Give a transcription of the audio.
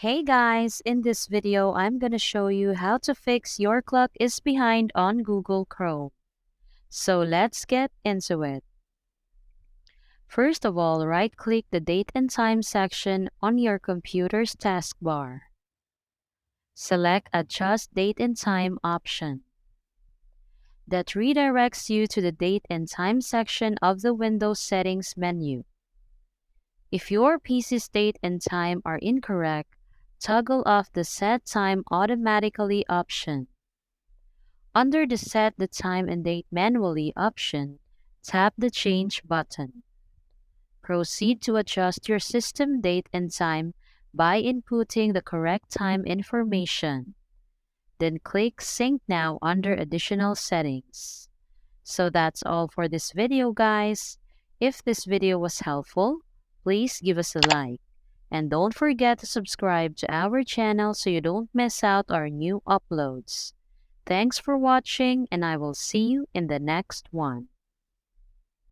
Hey guys, in this video, I'm gonna show you how to fix your clock is behind on Google Chrome. So let's get into it. First of all, right-click the date and time section on your computer's taskbar. Select Adjust Date and Time option. That redirects you to the date and time section of the Windows settings menu. If your PC's date and time are incorrect, toggle off the Set Time Automatically option. Under the Set the Time and Date Manually option, tap the Change button. Proceed to adjust your system date and time by inputting the correct time information. Then click Sync Now under Additional Settings. So that's all for this video, guys. If this video was helpful, please give us a like. And don't forget to subscribe to our channel so you don't miss out our new uploads. Thanks for watching, and I will see you in the next one.